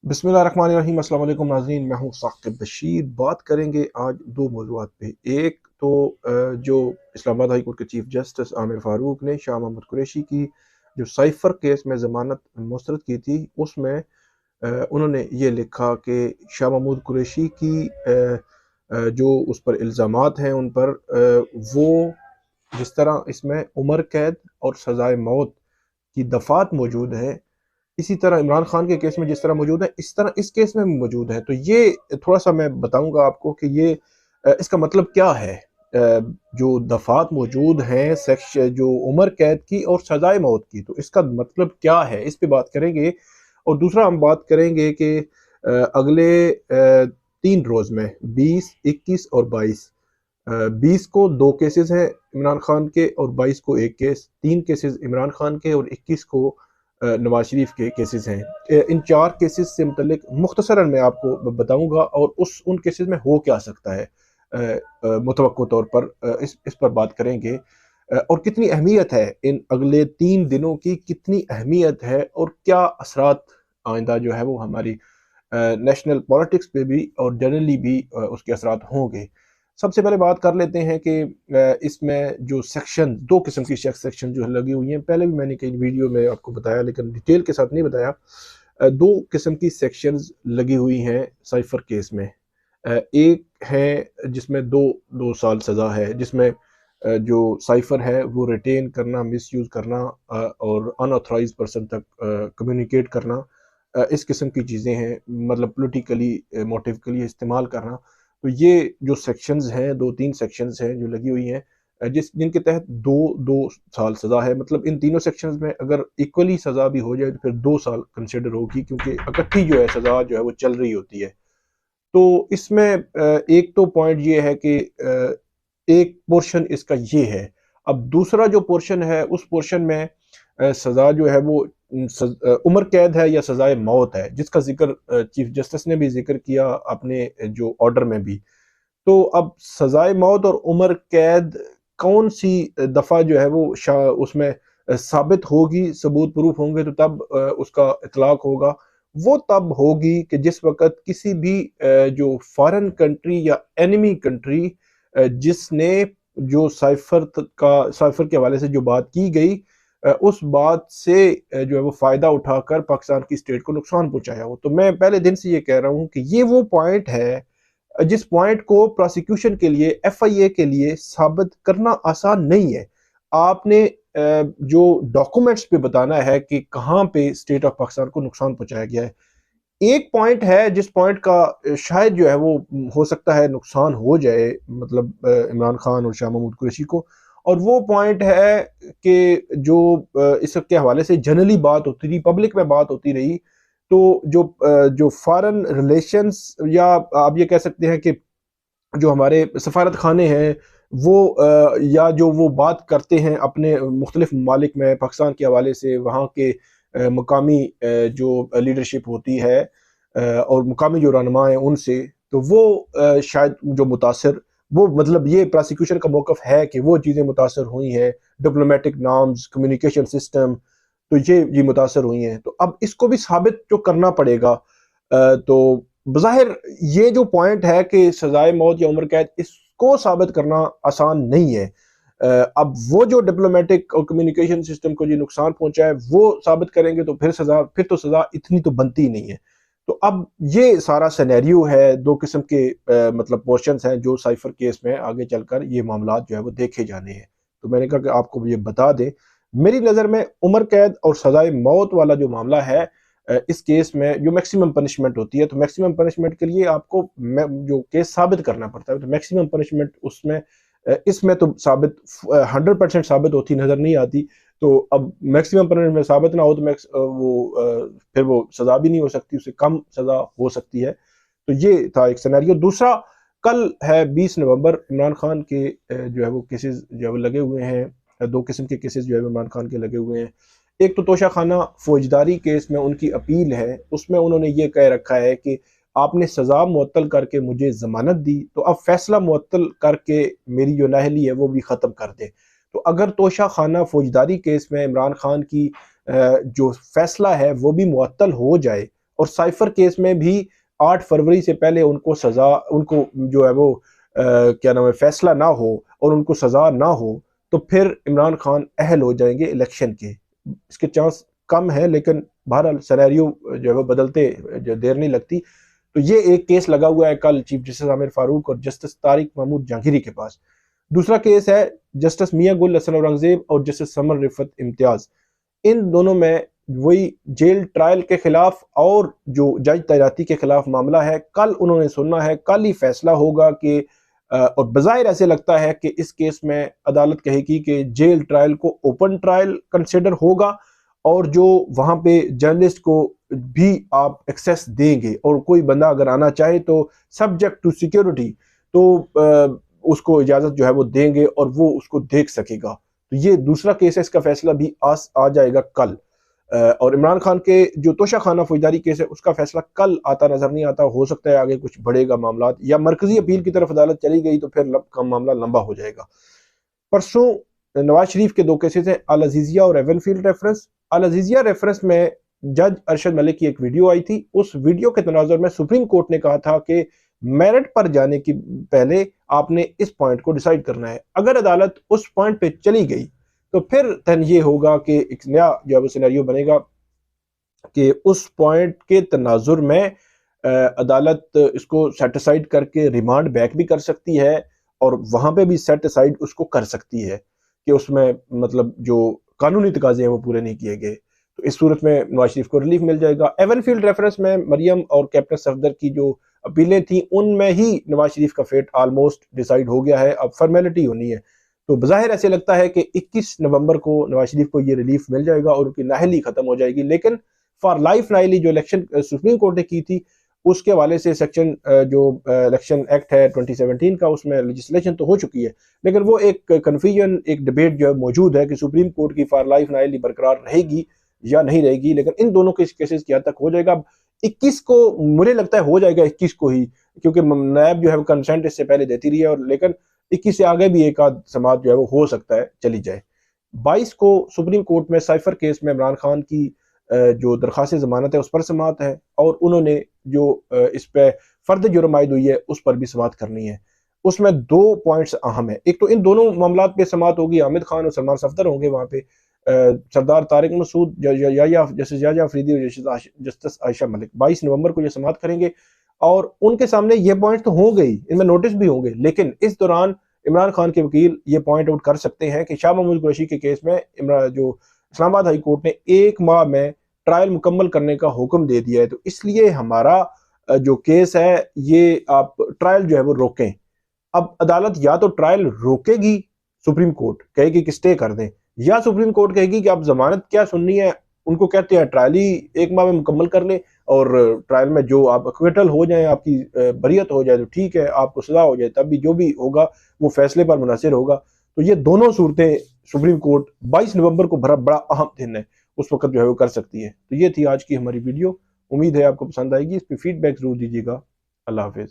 बिस्मिल्लाहिर्रहमानिर्रहीम। अस्सलाम वालेकुम नाज़रीन, मैं हूँ साकिब बशीर। बात करेंगे आज दो मौज़ूआत पे। एक तो जो इस्लामाबाद हाई कोर्ट के चीफ जस्टिस आमिर फ़ारूक ने शाह महमूद कुरैशी की जो साइफ़र केस में ज़मानत मुस्तरद की थी, उसमें उन्होंने ये लिखा कि शाह महमूद कुरैशी की जो उस पर इल्ज़ामात हैं उन पर वो जिस तरह इसमें उम्र कैद और सज़ाए मौत की दफ़ात मौजूद है, इसी तरह इमरान खान के केस में जिस तरह मौजूद है, इस तरह इस केस में भी मौजूद है। तो ये थोड़ा-सा मैं बताऊँगा आपको कि ये इसका मतलब क्या है? जो दफ़ात मौजूद हैं जो उम्र कैद की और सज़ाए मौत की, तो इसका मतलब क्या है? इस पे बात करेंगे। और दूसरा हम बात करेंगे कि अगले 3 रोज़ में 20, 21 और 22, 20 को 2 केसेस हैं इमरान खान के और 22 को 1 केस, 3 केसेस इमरान खान के और 21 को नवाज शरीफ के केसेस हैं। इन 4 केसेस से मुतल्लिक मुख्तसरन मैं आपको बताऊंगा और उन केसेस में हो क्या सकता है, मुतवक्को तौर पर इस पर बात करेंगे। और कितनी अहमियत है इन अगले 3 दिनों की, कितनी अहमियत है और क्या असरात आइंदा जो है वो हमारी नेशनल पॉलिटिक्स पे भी और जनरली भी उसके असरात होंगे। सबसे पहले बात कर लेते हैं कि इसमें जो सेक्शन, 2 किस्म की सेक्शन जो लगी हुई हैं, पहले भी मैंने कई वीडियो में आपको बताया लेकिन डिटेल के साथ नहीं बताया। 2 किस्म की सेक्शंस लगी हुई हैं साइफर केस में। एक है जिसमें 2 साल सज़ा है, जिसमें जो साइफर है वो रिटेन करना, मिसयूज़ करना और अनऑथराइज्ड पर्सन तक कम्युनिकेट करना, इस किस्म की चीज़ें हैं, मतलब पॉलिटिकली मोटिव के लिए इस्तेमाल करना। तो ये जो सेक्शंस हैं, 2-3 सेक्शंस हैं जो लगी हुई हैं, जिनके तहत 2-2 साल सज़ा है। मतलब इन तीनों सेक्शंस में अगर इक्वली सज़ा भी हो जाए तो फिर 2 साल कंसिडर होगी, क्योंकि इकट्ठी जो है सज़ा जो है वो चल रही होती है। तो इसमें एक तो पॉइंट ये है कि एक पोर्शन इसका ये है। अब दूसरा जो पोर्शन है उस पोर्शन में सज़ा जो है वो उम्र कैद है या सज़ाए मौत है, जिसका ज़िक्र चीफ जस्टिस ने भी ज़िक्र किया अपने जो ऑर्डर में भी। तो अब सज़ाए मौत और उम्र कैद कौन-सी दफ़ा जो है वो उसमें साबित होगी, सबूत प्रूफ होंगे तो तब उसका इतलाक होगा। वो तब होगी कि जिस वक़्त किसी भी जो फ़ॉरेन कंट्री या एनिमी कंट्री जिसने जो साइफ़र के हवाले से जो बात की गई, उस बात से जो है वो फ़ायदा उठाकर पाकिस्तान की स्टेट को नुकसान पहुँचाया हो। तो मैं पहले दिन से ये कह रहा हूँ कि ये वो पॉइंट है जिस पॉइंट को प्रोसिक्यूशन के लिए, एफआईए के लिए साबित करना आसान नहीं है। आपने जो डॉक्यूमेंट्स पे बताना है कि कहाँ पे स्टेट ऑफ पाकिस्तान को नुकसान पहुंचाया गया है। एक पॉइंट है जिस पॉइंट का शायद जो है वो हो सकता है नुकसान हो जाए, मतलब इमरान खान और शाह महमूद कुरैशी को। और वो पॉइंट है कि जो इसके हवाले से जनरली बात होती रही, पब्लिक में बात होती रही, तो जो फॉरेन रिलेशंस या आप ये कह सकते हैं कि जो हमारे सफारत खाने हैं वो या जो वो बात करते हैं अपने मुख्तलिफ ममालिक में पाकिस्तान के हवाले से, वहाँ के मकामी जो लीडरशिप होती है और मुकामी जो रहनुमा हैं उनसे, तो वो शायद जो मुतासर, वो मतलब ये प्रोसिक्यूशन का मौक़िफ़ है कि वो चीज़ें मुतासर हुई हैं, डिप्लोमेटिक नॉर्म्स, कम्युनिकेशन सिस्टम, तो ये मुतासर हुई हैं। तो अब इसको भी साबित जो करना पड़ेगा। तो बज़ाहिर ये जो पॉइंट है कि सज़ाए मौत या उम्र कैद, इसको साबित करना आसान नहीं है। अब वो जो डिप्लोमेटिक और कम्युनिकेशन सिस्टम को जो नुकसान पहुंचा है वो साबित करेंगे तो फिर तो सज़ा इतनी तो बनती ही नहीं है। तो अब ये सारा सिनेरियो है, 2 किस्म के मतलब पोर्शंस हैं जो साइफर केस में आगे चलकर ये मामलात जो है वो देखे जाने हैं। तो मैंने कहा कि आपको ये बता दें। मेरी नज़र में उम्र कैद और सज़ाए मौत वाला जो मामला है, इस केस में जो मैक्सिमम पनिशमेंट होती है, तो मैक्सिमम पनिशमेंट के लिए आपको जो केस साबित करना पड़ता है, तो मैक्सिमम पनिशमेंट उसमें इसमें तो साबित 100% साबित होती नजर नहीं आती। तो अब मैक्सिमम पनिशमेंट साबित ना हो तो फिर वो सजा भी नहीं हो सकती, उससे कम सजा हो सकती है। तो ये था एक सिनेरियो। दूसरा, कल है 20 नवंबर, इमरान खान के जो है वो केसेस जो है वो लगे हुए हैं। 2 किस्म के केसेस जो है इमरान खान के लगे हुए हैं। एक तो तोशाखाना फौजदारी केस में उनकी अपील है, उसमें उन्होंने ये कह रखा है कि आपने सज़ा मुअत्तल करके मुझे ज़मानत दी, तो अब फैसला मुअत्तल करके मेरी जो नाअहली है वो भी ख़त्म कर दें। तो अगर तोशाखाना फौजदारी केस में इमरान खान की जो फैसला है वो भी मुअत्तल हो जाए और साइफर केस में भी 8 फरवरी से पहले उनको सजा, उनको जो है वो क्या नाम है, फैसला ना हो और उनको सजा ना हो, तो फिर इमरान खान अहल हो जाएंगे इलेक्शन के। इसके चांस कम है, लेकिन बहरहाल सिनेरियो जो है वो बदलते जो देर नहीं लगती। तो ये एक केस लगा हुआ है कल चीफ जस्टिस आमिर फारूक और जस्टिस तारिक महमूद जहांगीरी के पास। दूसरा केस है जस्टिस मियां गुल हसन औरंगजेब और जस्टिस समर रिफत इम्तियाज। इन दोनों में वही जेल ट्रायल के खिलाफ और जो जज तैनाती के खिलाफ मामला है। कल उन्होंने सुनना है, कल ही फैसला होगा कि और बज़ाहिर ऐसे लगता है कि इस केस में अदालत कहेगी कि जेल ट्रायल को ओपन ट्रायल कंसिडर होगा और जो वहां पे जर्नलिस्ट को भी आप एक्सेस देंगे और कोई बंदा अगर आना चाहे तो सब्जेक्ट टू सिक्योरिटी तो उसको इजाजत जो है वो देंगे और वो उसको देख सकेगा। तो ये दूसरा केस है, इसका फैसला भी आ जाएगा कल। और इमरान खान के जो तोशा खाना फौजदारी केस है उसका फैसला कल आता नजर नहीं आता। हो सकता है आगे कुछ बढ़ेगा मामला, या मरकजी अपील की तरफ अदालत चली गई तो फिर मामला लंबा हो जाएगा। परसों नवाज शरीफ के 2 केसेस हैं, अल अजीजिया और एवनफील्ड रेफरेंस। अल अजीजिया रेफरेंस में जज अरशद मलिक की एक वीडियो आई थी। उस वीडियो के तनाजुर में सुप्रीम कोर्ट ने कहा था कि मेरिट पर जाने की पहले आपने इस पॉइंट को डिसाइड करना है। अगर अदालत उस पॉइंट पे चली गई तो फिर तन ये होगा कि एक नया जो है सिनेरियो बनेगा कि उस पॉइंट के तनाजुर में अदालत इसको सेटिसाइड करके रिमांड बैक भी कर सकती है और वहां पे भी सेटिसाइड उसको कर सकती है कि उसमें मतलब जो कानूनी तकाजे हैं वो पूरे नहीं किए गए। तो इस सूरत में नवाज शरीफ को रिलीफ मिल जाएगा। एवनफील्ड रेफरेंस में मरियम और कैप्टन सफदर की जो अपीलें थी उनमें ही नवाज शरीफ का फेट ऑलमोस्ट डिसाइड हो गया है, अब फॉर्मेलिटी होनी है। तो बज़ाहिर ऐसे लगता है कि 21 नवंबर को नवाज शरीफ को ये रिलीफ मिल जाएगा और उनकी नाहली खत्म हो जाएगी। लेकिन फॉर लाइफ नाहली जो इलेक्शन सुप्रीम कोर्ट ने की थी उसके हवाले से सेक्शन जो इलेक्शन एक्ट है 2017 का, उसमें लेजिस्लेशन तो हो चुकी है, लेकिन वो एक कन्फ्यूजन, एक डिबेट जो मौजूद है कि सुप्रीम कोर्ट की फॉर लाइफ नाहली बरकरार रहेगी या नहीं रहेगी। लेकिन इन दोनों के केसेस की हद तक हो जाएगा। 21 को मुझे लगता है हो जाएगा, 21 को ही, क्योंकि नायब जो है कंसेंट इससे पहले देती रही है, और लेकिन 21 से आगे भी एक आध समाज जो है वो हो सकता है चली जाए। 22 को सुप्रीम कोर्ट में साइफर केस में इमरान खान की जो दरखास्त जमानत है उस पर समात है और उन्होंने जो इस पे फर्द जुर्म आयद हुई है उस पर भी समात करनी है। उसमें 2 पॉइंट्स अहम है। एक तो इन दोनों मामला पे समात होगी, हामिद खान और सलमान सफदर होंगे वहां पे, सरदार तारिक मसूद, जस्टिस याया अफरीदी और जस्टिस आयशा मलिक 22 नवंबर को ये समात करेंगे और उनके सामने ये पॉइंट तो हो गई, इनमें नोटिस भी होंगे, लेकिन इस दौरान इमरान खान के वकील ये पॉइंट आउट कर सकते हैं कि शाह महमूद कुरैशी के केस में जो इस्लामाबाद हाई कोर्ट ने 1 माह में ट्रायल मुकम्मल करने का हुक्म दे दिया है, तो इसलिए हमारा जो केस है ये आप ट्रायल जो है वो रोकें। अब अदालत या तो ट्रायल रोकेगी, सुप्रीम कोर्ट कहेगी कि स्टे कर दें, या सुप्रीम कोर्ट कहेगी कि आप जमानत क्या सुननी है, उनको कहते हैं ट्रायल ही 1 माह में मुकम्मल कर लें और ट्रायल में जो आप एक्विटल हो जाए, आपकी बरियत हो जाए तो ठीक है, आपको सजा हो जाए तब भी जो भी होगा वो फैसले पर मुनहसर होगा। तो ये दोनों सूरतें सुप्रीम कोर्ट 22 नवंबर को बड़ा अहम दिन है, उस वक्त जो है वो कर सकती है। तो ये थी आज की हमारी वीडियो, उम्मीद है आपको पसंद आएगी। इस पर फीडबैक जरूर दीजिएगा। अल्लाह हाफिज।